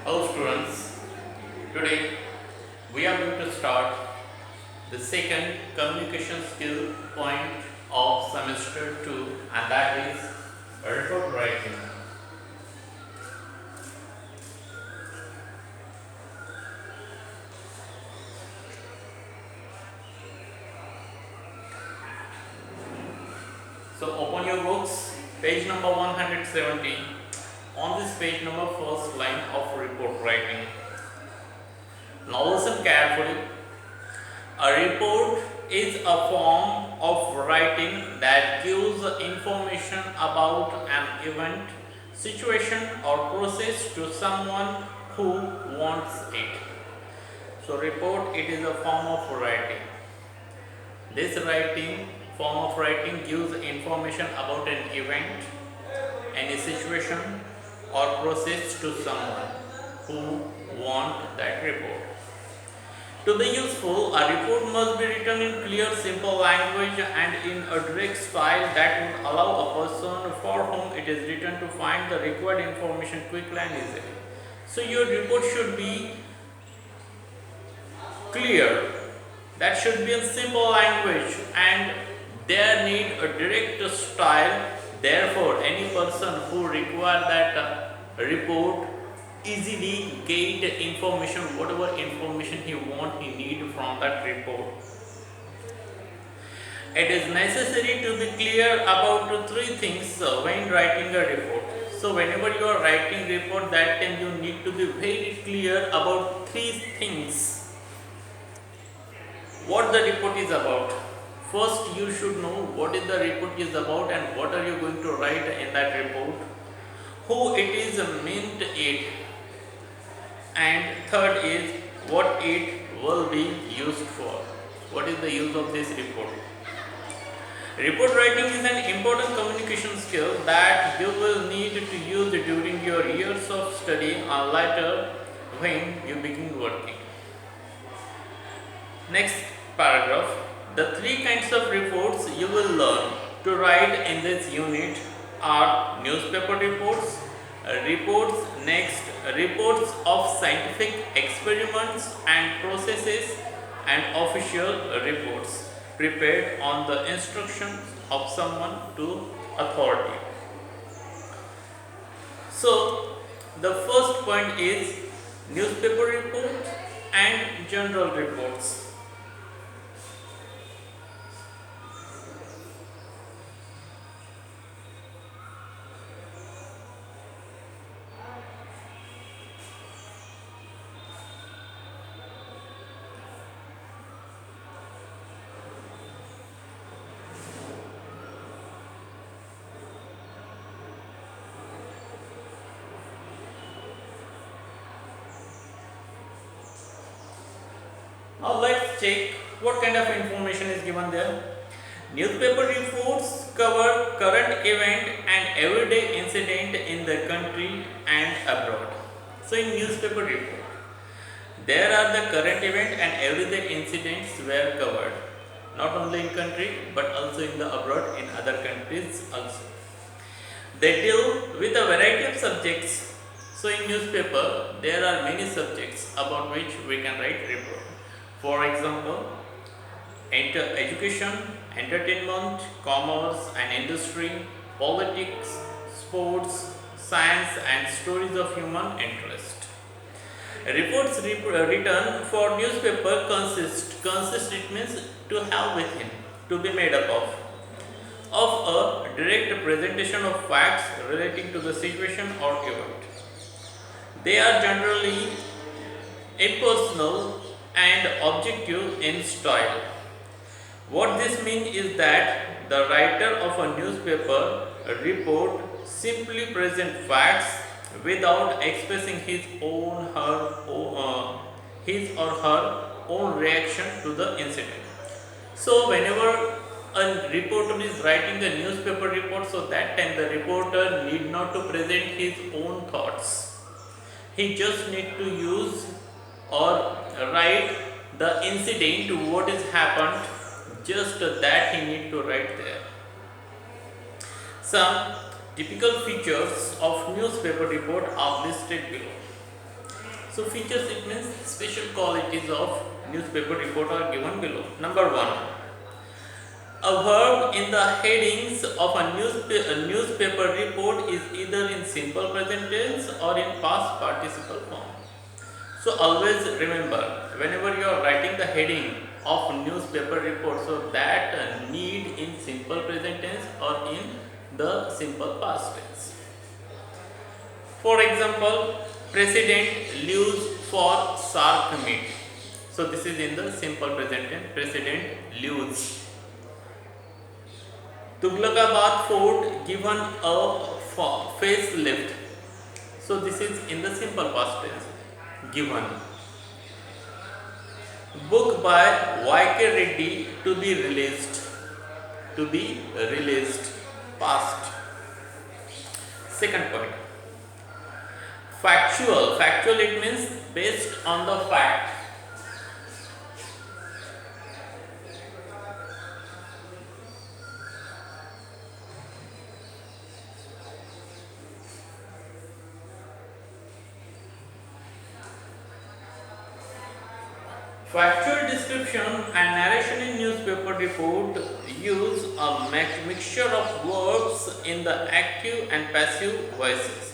Hello students, today we are going to start the second communication skill point of semester 2, and that is report writing. So open your books, page number 170. On this page number, first line of report writing. Now listen carefully. A report is a form of writing that gives information about an event, situation, or process to someone who wants it. So, report it is a form of writing. This form of writing gives information about an event, any situation, or process to someone who want that report. To be useful, a report must be written in clear, simple language and in a direct style that would allow a person for whom it is written to find the required information quickly and easily. So, your report should be clear, that should be in simple language, and there need a direct style. Therefore, any person who require that report easily get information, whatever information he need from that report. It is necessary to be clear about three things when writing a report. So whenever you are writing report, that time you need to be very clear about three things. What the report is about. First, you should know what is the report is about and what are you going to write in that report. Who it is meant it, and third is what it will be used for. What is the use of this report? Report writing is an important communication skill that you will need to use during your years of study or later when you begin working. Next paragraph. The three kinds of reports you will learn to write in this unit are newspaper reports, reports of scientific experiments and processes, and official reports prepared on the instructions of someone to authority. So the first point is newspaper reports and general reports. Now let's check what kind of information is given there. Newspaper reports cover current event and everyday incident in the country and abroad. So in newspaper report, there are the current event and everyday incidents were covered, not only in country but also in the abroad, in other countries also. They deal with a variety of subjects. So in newspaper, there are many subjects about which we can write report. For example, education, entertainment, commerce and industry, politics, sports, science and stories of human interest. Reports written for newspaper consist it means to have with him, to be made up of a direct presentation of facts relating to the situation or event. They are generally impersonal and objective in style. What this means is that the writer of a newspaper report simply present facts without expressing his or her own reaction to the incident. So whenever a reporter is writing a newspaper report, so that time the reporter need not to present his own thoughts. He just need to use or write the incident, what is happened, just that he need to write there. Some typical features of newspaper report are listed below. So features, it means special qualities of newspaper report are given below. Number 1, a verb in the headings of a newspaper report is either in simple present tense or in past participle form. So always remember, whenever you are writing the heading of newspaper report, so that need in simple present tense or in the simple past tense. For example, President leaves for shark meat. So this is in the simple present tense. President leaves. Tughlaqabad Fort given a facelift. So this is in the simple past tense. Given. Book by Y.K. Reddy to be released. To be released. Past. Second point. Factual. Factual, it means based on the fact. Factual description and narration in newspaper report use a mixture of verbs in the active and passive voices.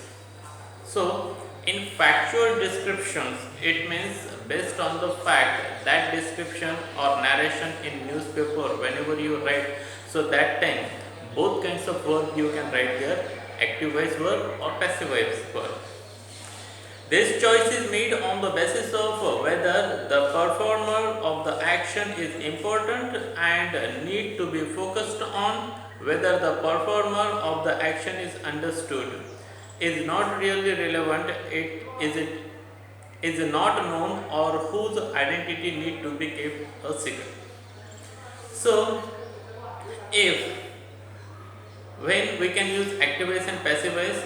So, in factual descriptions, it means based on the fact, that description or narration in newspaper, whenever you write, so that time both kinds of verb you can write there, active voice verb or passive voice verb. This choice is made on the basis of whether the performer of the action is important and need to be focused on, whether the performer of the action is understood, is not really relevant, it is not known, or whose identity need to be kept a secret. So, if when we can use active voice and passive voice,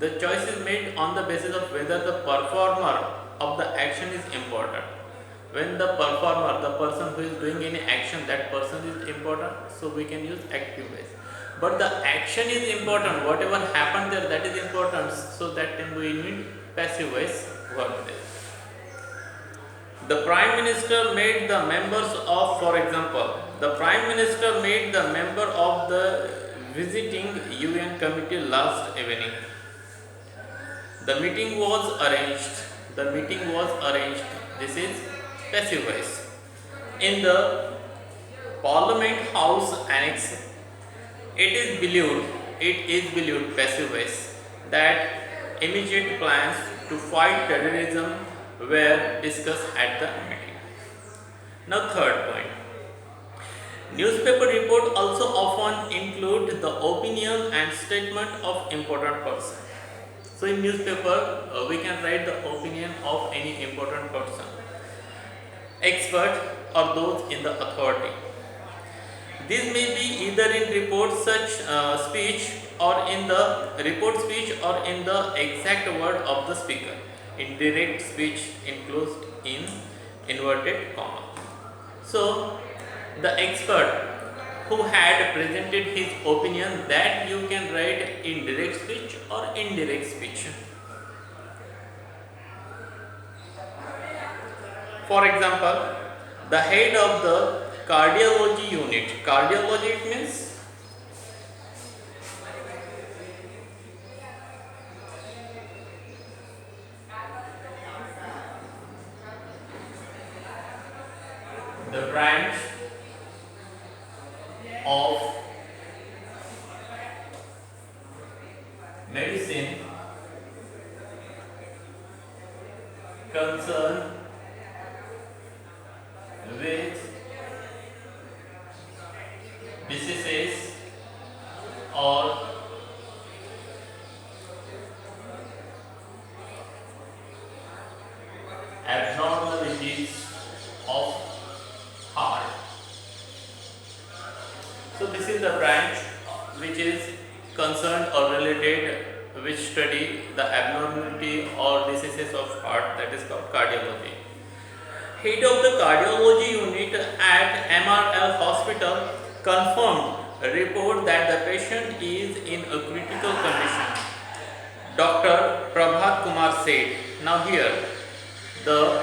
the choice is made on the basis of whether the performer of the action is important. When the performer, the person who is doing any action, that person is important, so we can use active voice. But the action is important, whatever happened there, that is important, so that time we need passive voice verb there. The Prime Minister made the members of, for example, the Prime Minister made the member of the visiting UN committee last evening. The meeting was arranged. The meeting was arranged. This is passive voice. In the Parliament House Annex, it is believed, passive voice, that immediate plans to fight terrorism were discussed at the meeting. Now, third point. Newspaper report also often include the opinion and statement of important person. So in newspaper, we can write the opinion of any important person, expert or those in the authority. This may be either in report speech or in the report speech or in the exact word of the speaker. In direct speech enclosed in inverted comma. So the expert who had presented his opinion, that you can write in direct speech or indirect speech. For example, the head of the cardiology unit. Cardiology, it means the branch of medicine concerned with diseases or abnormalities of heart. So this is the branch which is concerned or related, which study the abnormality or diseases of heart, that is called cardiology. Head of the cardiology unit at MRL hospital confirmed a report that the patient is in a critical condition. Dr. Prabhat Kumar said. Now here, The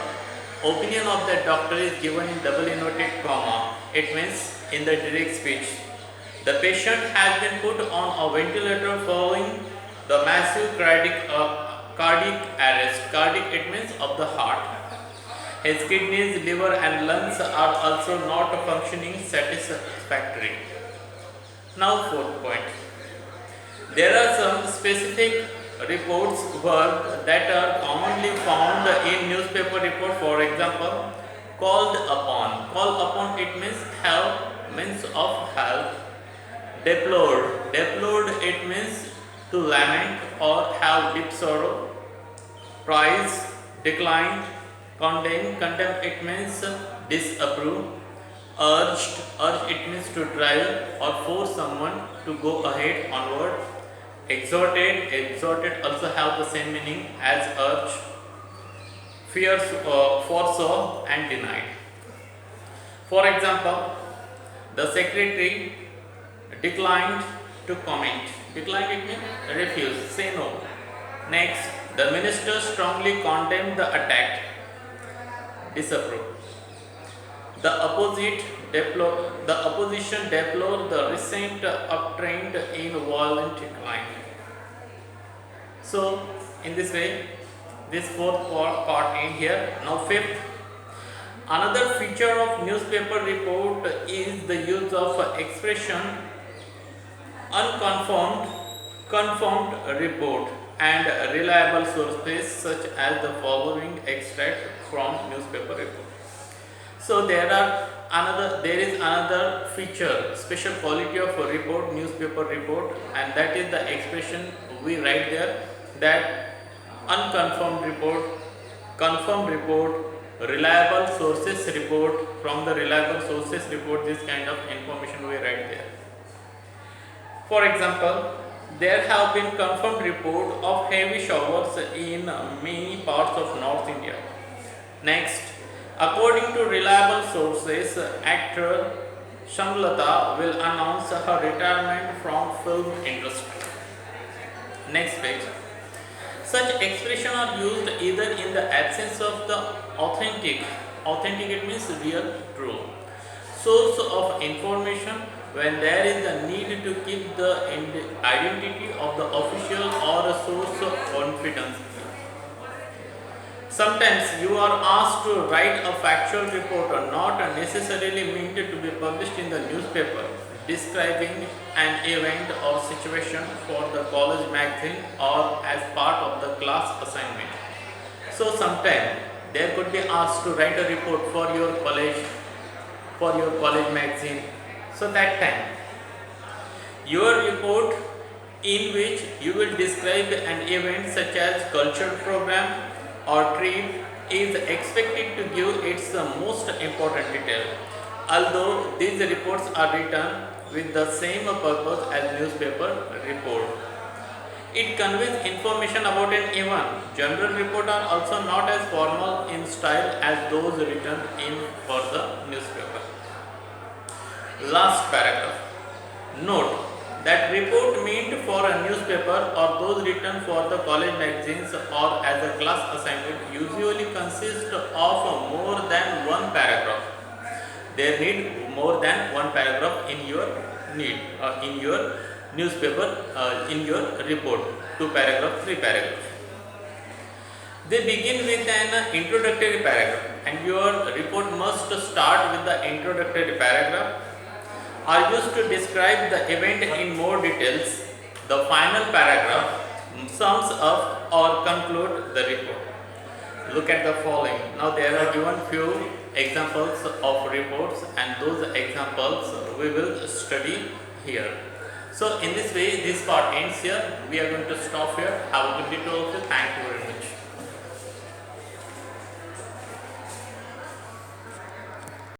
opinion of that doctor is given in double inverted comma. It means in the direct speech. The patient has been put on a ventilator following the massive cardiac arrest. Cardiac, it means of the heart. His kidneys, liver and lungs are also not functioning satisfactorily. Now fourth point. There are some specific reports that are commonly found in newspaper report. For example, called upon. Call upon, it means help, means of help. Deplored. Deplored, it means to lament or have deep sorrow. Praise, declined. Condemn. Condemn, it means disapprove. Urged. Urge, it means to drive or force someone to go ahead, onward. Exhorted. Exhorted also have the same meaning as urge. Fear, foresaw and denied. For example, the secretary declined to comment. Declined, it means refuse, say no. Next, the minister strongly condemned the attack. Disapprove. The opposition deplored the recent uptrend in violent decline. So, in this way, this fourth part in here. Now, fifth, another feature of newspaper report is the use of expression unconfirmed, confirmed report and reliable sources such as the following extract from newspaper report. So there is another feature, special quality of a report, newspaper report, and that is the expression we write there, that unconfirmed report, confirmed report, reliable sources report. From the reliable sources report, this kind of information we write there. For example, there have been confirmed report of heavy showers in many parts of North India. Next, according to reliable sources, actor Shamlata will announce her retirement from film industry. Next page. Such expressions are used either in the absence of the authentic it means real, true, source of information, when there is a need to keep the identity of the official or a source of confidence. Sometimes you are asked to write a factual report or not necessarily meant to be published in the newspaper, describing an event or situation for the college magazine or as part of the class assignment. So sometimes there could be asked to write a report for your college magazine. So that time your report, in which you will describe an event such as culture program or trip, is expected to give its most important detail. Although these reports are written with the same purpose as newspaper report, it conveys information about an event. General reports are also not as formal in style as those written in for the newspaper. Last paragraph. Note that report meant for a newspaper or those written for the college magazines or as a class assignment usually consist of more than one paragraph. There need more than one paragraph in your in your newspaper, in your report. 2 paragraphs, 3 paragraphs. They begin with an introductory paragraph, and your report must start with the introductory paragraph. Are used to describe the event in more details. The final paragraph sums up or conclude the report. Look at the following. Now there are given few examples of reports, and those examples we will study here. So in this way, this part ends here. We are going to stop here. Have a good day to all of you. Thank you very much.